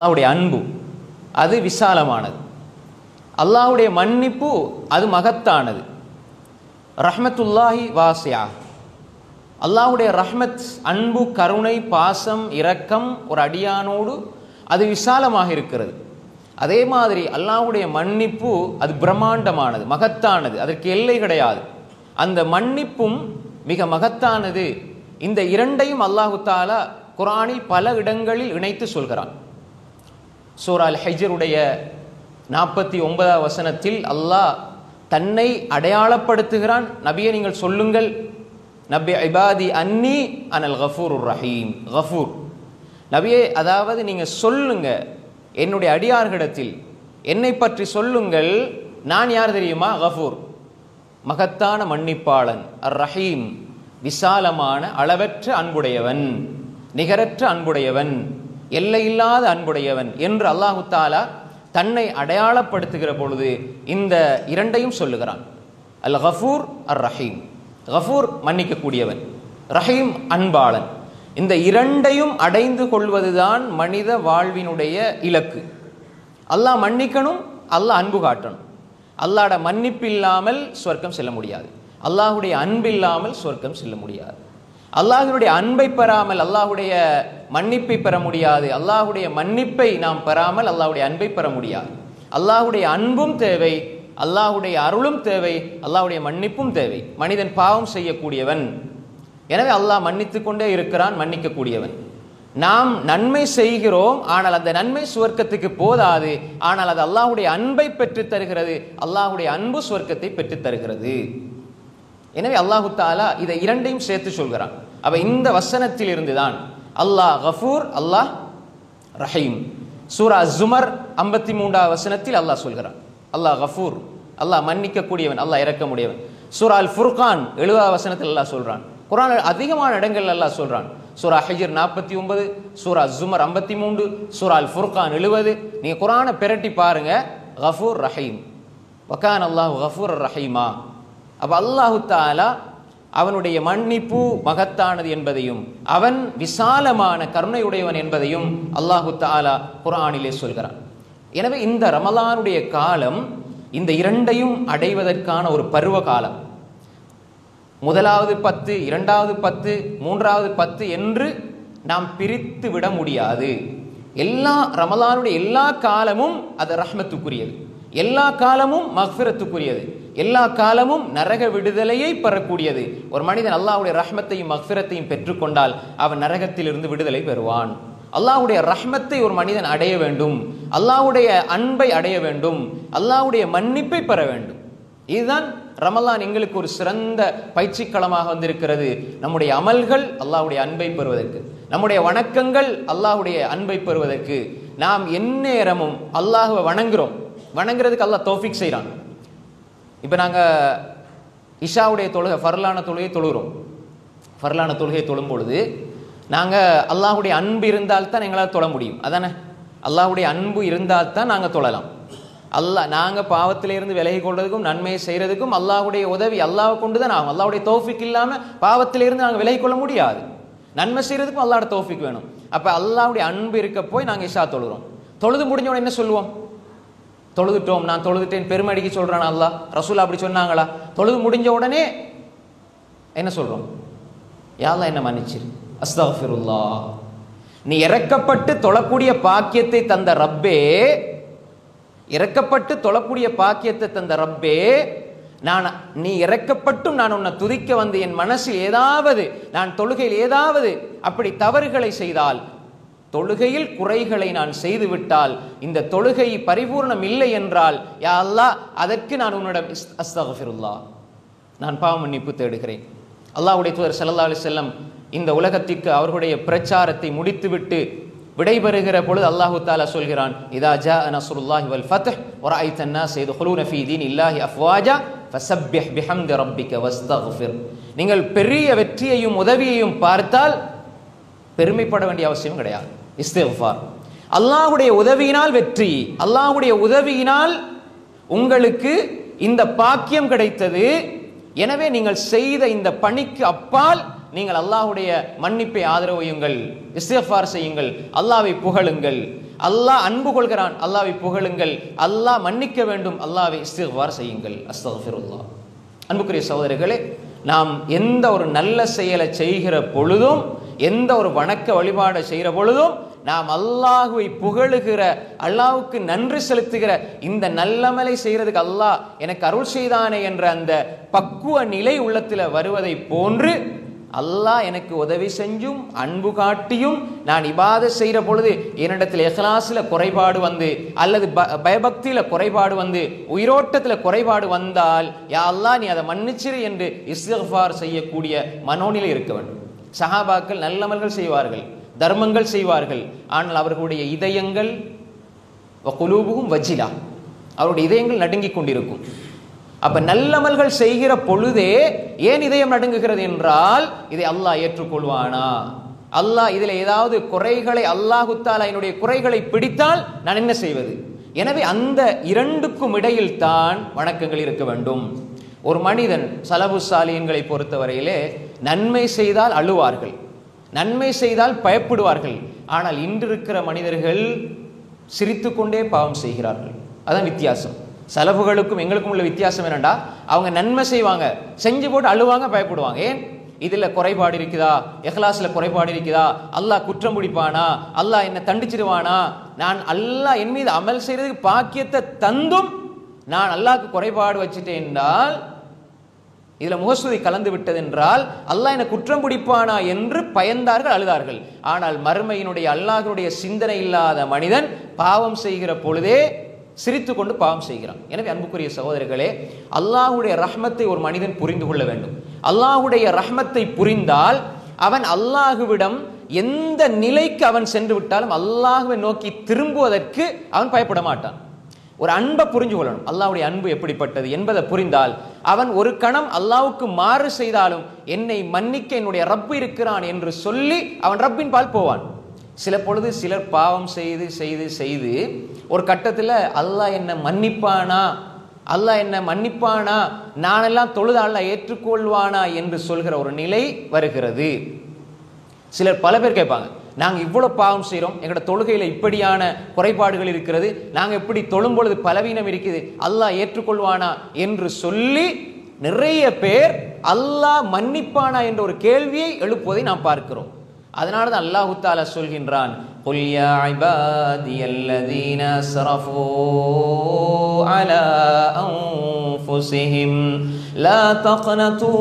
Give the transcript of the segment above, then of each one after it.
அல்லாஹ்வுடைய அன்பு அது விசாலமானது. அல்லாஹ்வுடைய மன்னிப்பு அது மகத்தானது. ரஹ்மத்துல்லாஹி வாசியா, அல்லாஹ்வுடைய ரஹ்மத், அன்பு, கருணை, பாசம், இரக்கம் ஒரு அடியானோடு அது விசாலமாக இருக்கிறது. அதே மாதிரி அல்லாஹ்வுடைய மன்னிப்பு அது பிரம்மாண்டமானது, மகத்தானது, அதற்கு எல்லை கிடையாது. அந்த மன்னிப்பும் மிக மகத்தானது. இந்த இரண்டையும் அல்லாஹு தாலா குர்ஆனில் பல இடங்களில் இணைத்து சொல்கிறான். சூரா அல் ஹஜ்ருடைய 49வது வசனத்தில் அல்லாஹ் தன்னை அடையாளப்படுத்துகிறான். நபியை நீங்கள் சொல்லுங்கள், நபி இபாதி அன்னி அனல் கஃபூருர் ரஹீம். கஃபூர் நபியே, அதாவது நீங்கள் சொல்லுங்க என்னுடைய அடியார்களிடத்தில் என்னை பற்றி சொல்லுங்கள், நான் யார் தெரியுமா? கஃபூர், மகத்தான மன்னிப்பாளன். அர் ரஹீம், விசாலமான அளவற்ற அன்புடையவன், நிகரற்ற அன்புடையவன், எல்லையில்லாத அன்புடையவன் என்று அல்லாஹு தாலா தன்னை அடையாளப்படுத்துகிற பொழுது இந்த இரண்டையும் சொல்லுகிறான். அல் கஃபூர், அர் ரஹீம். கஃபூர் மன்னிக்கக்கூடியவன், ரஹீம் அன்பாளன். இந்த இரண்டையும் அடைந்து கொள்வதுதான் மனித வாழ்வினுடைய இலக்கு. அல்லாஹ் மன்னிக்கணும், அல்லாஹ் அன்பு காட்டணும். அல்லாஹ்ட மன்னிப்பு இல்லாமல் சொர்க்கம் செல்ல முடியாது. அல்லாஹுடைய அன்பு இல்லாமல் சொர்க்கம் செல்ல முடியாது. அல்லாஹுடைய அன்பை பெறாமல் அல்லாஹுடைய மன்னிப்பை பெற முடியாது. அல்லாஹுடைய மன்னிப்பை நாம் பெறாமல் அல்லாஹுடைய அன்பை பெற முடியாது. அல்லாஹுடைய அன்பும் தேவை, அல்லாஹுடைய அருளும் தேவை, அல்லாஹுடைய மன்னிப்பும் தேவை. மனிதன் பாவம் செய்யக்கூடியவன், எனவே அல்லாஹ் மன்னித்து கொண்டே இருக்கிறான், மன்னிக்கக்கூடியவன். நாம் நன்மை செய்கிறோம், ஆனால் அந்த நன்மை சுவர்க்கத்துக்கு போதாது. ஆனால் அது அல்லாஹுடைய அன்பை பெற்றுத் தருகிறது. அல்லாஹுடைய அன்பு சுவர்க்கத்தை பெற்றுத் தருகிறது. எனவே அல்லாஹு தாலா இதை இரண்டையும் சேர்த்து சொல்கிறான். அப்ப இந்த வசனத்தில் இருந்துதான் அல்லாஹ் கஃபூர், அல்லாஹ் ரஹீம். சூரா ஜுமர் 53வது வசனத்தில் அல்லாஹ் சொல்கிறான் அல்லாஹ் கஃபூர், அல்லாஹ் மன்னிக்கக்கூடியவன், அல்லாஹ் இரக்கமுடையவன். சூரா அல் ஃபுர்கான் 70வது வசனத்தில் அல்லாஹ் சொல்றான். குர்ஆன் அதிகமான இடங்கள் அல்லாஹ் சொல்றான். சூரா ஹிஜ்ர் 49, சூரா ஜுமர் 53, சூரா அல் ஃபுர்கான் 70. நீங்க குர்ஆனை பிரட்டி பாருங்க, கஃபூர் ரஹீம், வகான அல்லாஹு கஃபூர் ரஹீமா. அப்ப அல்லாஹு தாலா அவனுடைய மன்னிப்பு மகத்தானது என்பதையும் அவன் விசாலமான கருணையுடையவன் என்பதையும் அல்லாஹு தாலா குர்ஆனிலே சொல்கிறான். எனவே இந்த ரமலானுடைய காலம் இந்த இரண்டையும் அடைவதற்கான ஒரு பருவ காலம். முதலாவது 10, இரண்டாவது 10, மூன்றாவது 10 என்று நாம் பிரித்து விட முடியாது. எல்லா ரமலானுடைய எல்லா காலமும் அது ரஹ்மத்துக்குரியது, எல்லா காலமும் மக்ஃபிரத்துக்குரியது, எல்லா காலமும் நரக விடுதலையை பெறக்கூடியது. ஒரு மனிதன் அல்லாஹ்வுடைய ரஹ்மத்தையும் மக்ஃபிரத்தையும் பெற்றுக்கொண்டால் அவன் நரகத்திலிருந்து விடுதலை பெறுவான். அல்லாஹ்வுடைய ரஹ்மத்தை ஒரு மனிதன் அடைய வேண்டும், அல்லாஹ்வுடைய அன்பை அடைய வேண்டும், அல்லாஹ்வுடைய மன்னிப்பை பெற வேண்டும். இதுதான் ரமலான் எங்களுக்கு ஒரு சிறந்த பயிற்சிக்களமாக வந்திருக்கிறது. நம்முடைய அமல்கள் அல்லாஹ்வுடைய அன்பை பெறுவதற்கு, நம்முடைய வணக்கங்கள் அல்லாஹ்வுடைய அன்பை பெறுவதற்கு. நாம் எந்நேரமும் அல்லாஹ்வை வணங்குறோம், வணங்குறதுக்கு அல்லாஹ் தௌஃபீக் செய்கிறான். இப்போ நாங்கள் இஷாவுடைய தொழுகை, ஃபர்லான தொழுகையை தொழுகிறோம். ஃபர்லான தொழுகையை தொழும் பொழுது நாங்கள் அல்லாஹுடைய அன்பு இருந்தால்தான் எங்களால் தொழ முடியும். அதானே, அல்லாஹுடைய அன்பு இருந்தால்தான் நாங்கள் தொழலாம். நாங்கள் பாவத்திலிருந்து விலகி கொள்றதுக்கும் நன்மையை செய்கிறதுக்கும் அல்லாஹுடைய உதவி, அல்லாஹை கொண்டு தான் ஆகும். அல்லாஹுடைய தௌஃபீக் இல்லாமல் பாவத்திலிருந்து நாங்கள் விலகி கொள்ள முடியாது. நன்மை செய்கிறதுக்கும் அல்லாஹோட தௌஃபீக் வேணும். அப்போ அல்லாஹுடைய அன்பு இருக்க போய் நாங்கள் இஷா தொழுகிறோம். தொழுது முடிஞ்சோட என்ன சொல்லுவோம்? தொழுதுட்டோம், நான் தொழுதுட்டேன் பெருமை அடிக்க சொல்றான் அல்லாஹ், ரசூல் அப்படி சொன்னாங்களா? தொழுது முடிஞ்ச உடனே என்ன சொல்றோம்? யா அல்லாஹ் என்ன மன்னிச்சிரு, அஸ்தக்ஃபிருல்லாஹ். நீ இறக்கப்பட்டு தொழக்கூடிய பாக்கியத்தை தந்த ரப்பே, இறக்கப்பட்டு தொழக்கூடிய பாக்கியத்தை தந்த ரப்பே, நீ இறக்கப்பட்டும் நான் உன்னை துதிக்க வந்து என் மனசில் ஏதாவது, நான் தொழுகையில் ஏதாவது அப்படி தவறுகளை செய்தால், தொழுகையில் குறைகளை நான் செய்துவிட்டால், இந்த தொழுகை பரிபூர்ணம் இல்லை என்றால், யா அல்லாஹ் அதற்கு நான் உன்னிடம் அஸ்தக்ஃபிருல்லாஹ், நான் பாவ மன்னிப்பு தேடுகிறேன். அல்லாஹ்வுடைய தூதர் ஸல்லல்லாஹு அலைஹி வஸல்லம் இந்த உலகத்திற்கு அவர்களுடைய பிரச்சாரத்தை முடித்துவிட்டு விடைபெறுகிற பொழுது அல்லாஹு தஆலா சொல்கிறான், இதா ஜாஅ நஸ்ருல்லாஹி வல் ஃபத்ஹ் வரஅய்த அன்-நாஸ யதுகுலூன ஃபீ தீனில்லாஹி அஃப்வாஜா ஃபஸப்பிஹ் பிஹம்தி ரப்பிக வஸ்தக்ஃபிர். நீங்கள் பெரிய வெற்றியையும் உதவியையும் பார்த்தால் பெருமைப்பட வேண்டிய அவசியம் கிடையாது. இஸ்திக்ஃபார், அல்லாஹ்வுடைய உதவியினால் வெற்றி, அல்லாஹ்வுடைய உதவியினால் உங்களுக்கு இந்த பாக்கியம் கிடைத்தது. எனவே நீங்கள் செய்த இந்த பணிக்கு அப்பால் நீங்கள் அல்லாஹ்வுடைய மன்னிப்பை ஆதரவையுங்கள், இஸ்திக்ஃபார் செய்யுங்கள், அல்லாஹ்வை புகழுங்கள். அல்லாஹ் அன்பு கொள்கிறான், அல்லாஹ்வை புகழுங்கள். அல்லாஹ் மன்னிக்க வேண்டும், அல்லாஹ்வை இஸ்திக்ஃபார் செய்யுங்கள். அஸ்தக்ஃபிருல்லாஹ். அன்புக்குரிய சகோதரர்களே, நாம் எந்த ஒரு நல்ல செயலை செய்கிற பொழுதும், எந்த ஒரு வணக்க வழிபாடை செய்கிற பொழுதும் நாம் அல்லாஹ்வை புகழுகிற, அல்லாஹ்வுக்கு நன்றி செலுத்துகிற, இந்த நல்லமலை செய்கிறதுக்கு அல்லாஹ் எனக்கு அருள் செய்தானே என்ற அந்த பக்குவ நிலை உள்ளத்தில் வருவதை போன்று அல்லாஹ் எனக்கு உதவி செஞ்சும் அன்பு காட்டியும் நான் இபாதத் செய்கிற பொழுது என்னிடத்தில் இஹ்லாஸில் குறைபாடு வந்து, அல்லது பயபக்தியில் குறைபாடு வந்து, உயிரோட்டத்தில் குறைபாடு வந்தால், யா அல்லாஹ் நீ அதை மன்னிச்சிரு என்று இஸ்திக்ஃபார் செய்யக்கூடிய மனோநிலை இருக்க வேண்டும். சஹாபாக்கள் நல்லமல்கள் செய்வார்கள், தர்மங்கள் செய்வார்கள். ஆனால் அவர்களுடைய இதயங்கள் குலூபுகும் வஜிலா, அவருடைய இதயங்கள் நடுங்கிக் கொண்டிருக்கும். அப்ப நல்லமல்கள் செய்கிற பொழுதே ஏன் இதயம் நடுங்குகிறது என்றால், இதை அல்லாஹ் ஏற்றுக்கொள்வானா, அல்லாஹ் இதில் ஏதாவது குறைகளை, அல்லாஹு தஆலா என்னுடைய குறைகளை பிடித்தால் நான் என்ன செய்வது? எனவே அந்த இரண்டுக்கும் இடையில் தான் வணக்கங்கள் இருக்க வேண்டும். ஒரு மனிதன், சலபு சாலியன்களை பொறுத்தவரையிலே, நன்மை செய்தால் அழுவார்கள், நன்மை செய்தால் பயப்படுவார்கள். ஆனால் இன்று இருக்கிற மனிதர்கள் சிரித்து கொண்டே பாவம் செய்கிறார்கள். அதான் வித்தியாசம். சலபுகளுக்கும் எங்களுக்கும் உள்ள வித்தியாசம் என்னண்டா, அவங்க நன்மை செய்வாங்க, செஞ்சு போட்டு அழுவாங்க, பயப்படுவாங்க. ஏன்? இதில் குறைபாடு இருக்குதா, இஹ்லாஸில் குறைபாடு இருக்குதா, அல்லாஹ் குற்றம் பிடிப்பானா, அல்லாஹ் என்ன தண்டிச்சிருவானா, நான் அல்லாஹ் என் மீது அமல் செய்யறதுக்கு பாக்கியத்தை தந்தும் நான் அல்லாஹ்க்கு குறைபாடு வச்சுட்டேன் என்றால், இதில் முகஸ்துதி கலந்து விட்டது என்றால், அல்லாஹ் என்ன குற்றம் பிடிப்பானா என்று பயந்தார்கள், அழுதார்கள். ஆனால் மறுமையினுடைய அல்லாஹ்வுடைய சிந்தனை இல்லாத மனிதன் பாவம் செய்கிற பொழுதே சிரித்து கொண்டு பாவம் செய்கிறான். எனவே அன்புக்குரிய சகோதரர்களே, அல்லாஹ்வுடைய ரஹ்மத்தை ஒரு மனிதன் புரிந்து கொள்ள வேண்டும். அல்லாஹ்வுடைய ரஹ்மத்தை புரிந்தால் அவன் அல்லாஹ்விடம் எந்த நிலைக்கு அவன் சென்று விட்டாலும் அல்லாஹ்வை நோக்கி திரும்புவதற்கு அவன் பயப்பட மாட்டான். ஒரு அன்பை புரிஞ்சு கொள்ளணும். அல்லாஹ்வுடைய அன்பு எப்படிப்பட்டது என்பதை புரிந்தால் அவன் ஒரு கணம் அல்லாஹ்வுக்கு மாறு செய்தாலும் என்னை மன்னிக்க என்னுடைய ரப்பு இருக்கிறான் என்று சொல்லி அவன் ரப்பின் பால் போவான். சில பொழுது சிலர் பாவம் செய்து செய்து செய்து ஒரு கட்டத்தில் அல்லாஹ் என்ன மன்னிப்பானா, அல்லாஹ் என்ன மன்னிப்பானா, நானெல்லாம் தொழுது அல்லாஹ் ஏற்றுக்கொள்வானா என்று சொல்கிற ஒரு நிலை வருகிறது. சிலர் பல பேர் கேட்பாங்க, நாங்கள் இவ்வளோ பாவம் செய்கிறோம், எங்களோட தொழுகையில் இப்படியான குறைபாடுகள் இருக்கிறது, நாங்கள் எப்படி தொழும் பொழுது பலவீனம் இருக்குது, அல்லாஹ் ஏற்றுக்கொள்வானா என்று சொல்லி நிறைய பேர் அல்லாஹ் மன்னிப்பானா என்ற ஒரு கேள்வியை எழுப்புவதை நாம் பார்க்கிறோம். அதனால தான் அல்லாஹு தஆலா சொல்கின்றான், குல் யா இபாதியல்லதீன அஸ்ரஃபூ அலா அன்ஃபுஸிஹிம் லா தக்னதூ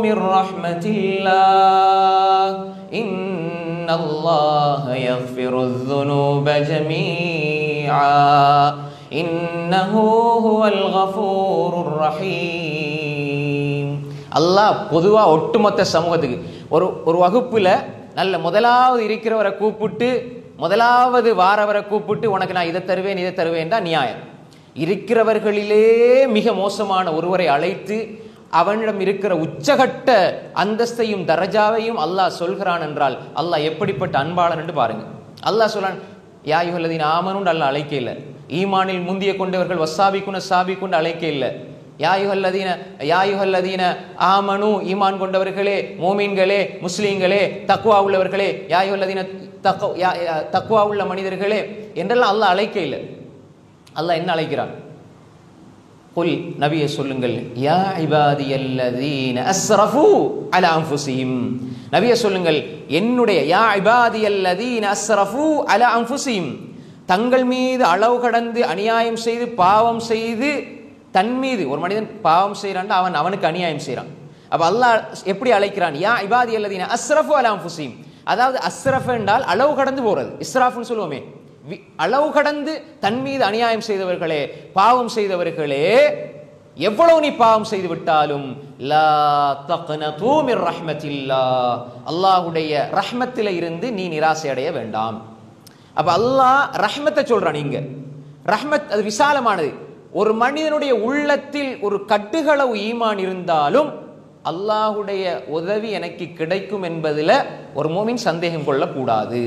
மிர் ரஹ்மத்தில்லாஹ் இன்னல்லாஹ யக்ஃபிருذ ذுனூப ஜமீஆ இன்னஹு ஹுவல் கஃபூருர் ரஹீம். அல்லாஹ் பொதுவா ஒட்டுமொத்த சமூகத்துக்கு ஒரு வகுப்புல நல்ல முதலாவது இருக்கிறவரை கூப்பிட்டு, முதலாவது வாரவரை கூப்பிட்டு, உனக்கு நான் இதை தருவேன் இதை தருவேன் தான் நியாயம். இருக்கிறவர்களிலே மிக மோசமான ஒருவரை அழைத்து அவனிடம் இருக்கிற உச்சகட்ட அந்தஸ்தையும் தரஜாவையும் அல்லாஹ் சொல்கிறான் என்றால் அல்லாஹ் எப்படிப்பட்ட அன்பாளன் என்று பாருங்க. அல்லாஹ் சொல்றான், யா அய்யுஹல்லதீன ஆமனூன்னு அல்லாஹ் அழைக்க இல்லை, ஈமானில் முந்திய கொண்டவர்கள் வஸ்ஸாபிகுன சாபிகுன்னு அழைக்க இல்லை. யா அய்யுஹல்லதீன ஆமனு, ஈமான் கொண்டவர்களே, மோமீன்களே, முஸ்லீம்களே, தக்வா உள்ளவர்களே, யா அய்யுஹல்லதீன தக்வா உள்ள மனிதர்களே என்றெல்லாம் அல்லாஹ் அழைக்க இல்லை. அல்லாஹ் என்ன அழைக்கிறான்? குல், நபியை சொல்லுங்கள், யா இபாதியல்லதீன அஸ்ரஃபூ அலா அன்ஃபுஸிஹிம், நபியை சொல்லுங்கள், என்னுடைய யா இபாதியல்லதீன அஸ்ரஃபூ அலா அன்ஃபுஸிஹிம், தங்கள் மீது அளவு கடந்து அநியாயம் செய்து பாவம் செய்து, தன் மீது ஒரு மனிதன் பாவம் செய்யறான், அவனுக்கு அநியாயம் செய்யறான். அப்ப அல்லாஹ் எப்படி அழைக்கிறான்? யா இபாதியல்லதீன அஸ்ரஃபூ அலா அன்ஃபுஸிஹிம். அதாவது அஸ்ரஃப் என்றால் அளவு கடந்து போறது, இஸ்ராஃப்னு சொல்லுவோமே, அளவு கடந்து தன் மீது அநியாயம் செய்தவர்களே, பாவம் செய்தவர்களே, எவ்வளவு நீ பாவம் செய்து விட்டாலும் லா தக்னதூ மிர் ரஹ்மத்தில்லாஹ், அல்லாஹ்வுடைய ரஹ்மத்தில இருந்து நீ நிராசை அடைய வேண்டாம். அப்ப அல்லாஹ் ரஹ்மத்தை சொல்றான். இங்க ரஹ்மத் அது விசாலமானது. ஒரு மனிதனுடைய உள்ளத்தில் ஒரு கட்டுகளவு ஈமான் இருந்தாலும் அல்லாஹ்வுடைய உதவி எனக்கு கிடைக்கும் என்பதில் ஒரு மோமின் சந்தேகம் கொள்ளக்கூடாது.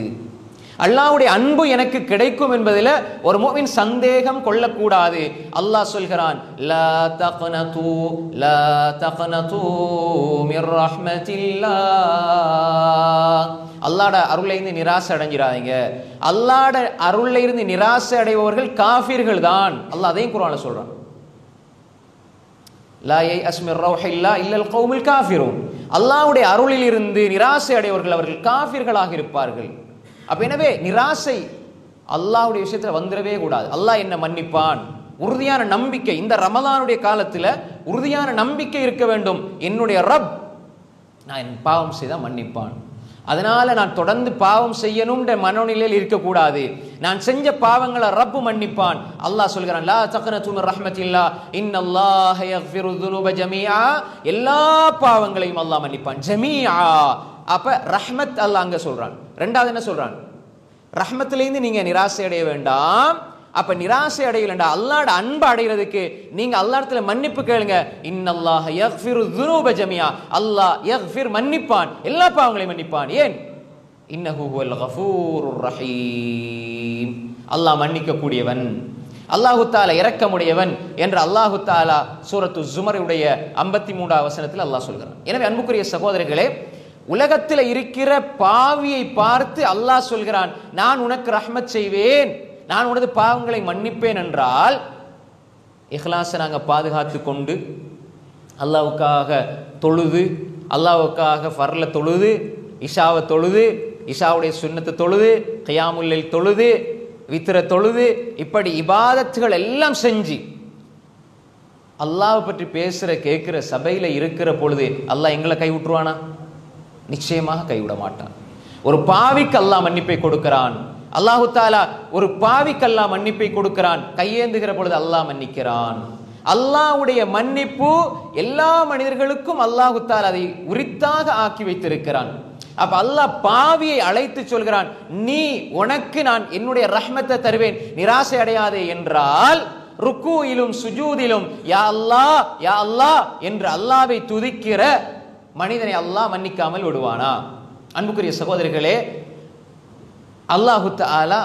அல்லாஹ்வுடைய அன்பு எனக்கு கிடைக்கும் என்பதில் ஒரு முஃமின் சந்தேகம் கொள்ளக்கூடாது. அல்லாஹ் சொல்கிறான், லா தக்னது மிர் ரஹ்மத்தில்லாஹ். அல்லாஹ்ட அருளை இருந்து நிராசை அடைஞ்சிராதீங்க. அல்லாஹ்ட அருளை இருந்து நிராசை அடைபவர்கள் காஃபிர்கள் தான். அல்லாஹ் அதையும் குர்ஆன்ல சொல்றான். லா யைஅஸ் மிர் ரௌஹில்லா இல்லல் கௌமுல் காஃபிரூன். அல்லாஹ்வுடைய அருளில் இருந்து நிராசை அடைவர்கள் அவர்கள் காஃபிர்களாக இருப்பார்கள். அப்ப எனவே நிராசை அல்லாஹ்வுடைய விஷயத்துல வந்துடவே கூடாது. அல்லாஹ் என்ன மன்னிப்பான், உறுதியான நம்பிக்கை. இந்த ரமலானுடைய காலத்துல உறுதியான நம்பிக்கை இருக்க வேண்டும். என்னுடைய ரப் நான் என் பாவம் செய்தால் மன்னிப்பான். அதனால நான் தொடர்ந்து பாவம் செய்யணும்ன்ற மனநிலையில் இருக்கக்கூடாது. நான் செஞ்ச பாவங்களை ரப்பு மன்னிப்பான். அல்லாஹ் சொல்கிறான், லா தக்னது மிர் ரஹ்மத்தில்லாஹ் இன்னல்லாஹ யக்ஃபிரு ذுனூப ஜமீஆ. எல்லா பாவங்களையும் அல்லாஹ் மன்னிப்பான். ஜமீஆ. அப்ப ரஹ்மத் அல்லாஹ் அங்க சொல்றான். ரெண்டாவது என்ன சொல்றான்? ரஹ்மத்திலிருந்து நீங்க நிராசை அடைய வேண்டாம். அப்ப நிராசை அடையலண்டா அல்லாஹ்வுடைய அன்பு அடைகிறதுக்கு நீங்க அல்லாஹ்விடத்துல மன்னிப்பு கேளுங்க. இன்னல்லாஹ யக்ஃபிரு ذுனூப ஜமீஆ. அல்லாஹ் யக்ஃபிர் மன்னிப்பான், எல்லா பாவங்களையும் மன்னிப்பான். ஏன்? இன்னஹு ஹுவல் கஃபூருர் ரஹீம். அல்லாஹ் மன்னிக்க கூடியவன், அல்லாஹு தஆலா இரக்கமுடையவன் என்று அல்லாஹு தஆலா சூரத்து ஸுமருடைய 53வது வசனத்தில் அல்லாஹ் சொல்கிறான். எனவே அன்புக்குரிய சகோதரர்களே, உலகத்தில் இருக்கிற பாவியை பார்த்து அல்லாஹ் சொல்கிறான், நான் உனக்கு ரஹ்மத் செய்வேன், நான் உனது பாவங்களை மன்னிப்பேன் என்றால் இஹ்லாஸை நாங்கள் பாதுகாத்து கொண்டு அல்லாஹ்வுக்காக தொழுது, அல்லாஹ்வுக்காக ஃபர்ல தொழுது, இஷாவை தொழுது, இஷாவுடைய சுன்னத்தை தொழுது, கியாமுல் லைல் தொழுது, வித்ர தொழுது, இப்படி இபாதத்துகள் எல்லாம் செஞ்சு அல்லாஹ்வை பற்றி பேசுகிற கேட்குற சபையில் இருக்கிற பொழுது அல்லாஹ் எங்களை கைவிட்டுருவானா? நிச்சயமாக கைவிட மாட்டான். ஒரு பாவிக்கு அல்லாஹ் மன்னிப்பை கொடுக்கிறான். அல்லாஹு தாலா ஒரு பாவிக்கு அல்லாஹ் மன்னிப்பை கொடுக்கிறான். கையேந்துகிற பொழுது அல்லாஹ் மன்னிக்கிறான். அல்லாஹ்வுடைய மன்னிப்பு எல்லா மனிதர்களுக்கும் அல்லாஹு தாலா அதை உரித்தாக ஆக்கி வைத்திருக்கிறான். அப்ப அல்லாஹ் பாவியை அழைத்து சொல்கிறான், நீ உனக்கு நான் என்னுடைய ரஹ்மத்தை தருவேன், நிராசை அடையாதே என்றால் ருக்கூயிலும் சுஜூதிலும் யா அல்லாஹ் யா அல்லாஹ் என்று அல்லாஹ்வை துதிக்கிற மனிதனை அல்லாஹ் மன்னிக்காமல் விடுவானா? அன்புக்குரிய சகோதரர்களே, அல்லாஹு தஆலா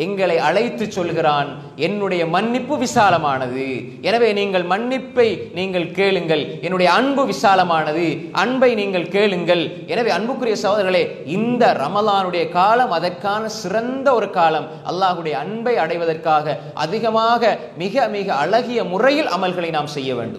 எங்களை அழைத்து சொல்கிறான், என்னுடைய மன்னிப்பு விசாலமானது, எனவே நீங்கள் மன்னிப்பை நீங்கள் கேளுங்கள், என்னுடைய அன்பு விசாலமானது, அன்பை நீங்கள் கேளுங்கள். எனவே அன்புக்குரிய சகோதரர்களே, இந்த ரமலானுடைய காலம் அதற்கான சிறந்த ஒரு காலம். அல்லாஹ்வுடைய அன்பை அடைவதற்காக அதிகமாக மிக மிக அழகிய முறையில் அமல்களை நாம் செய்ய வேண்டும்.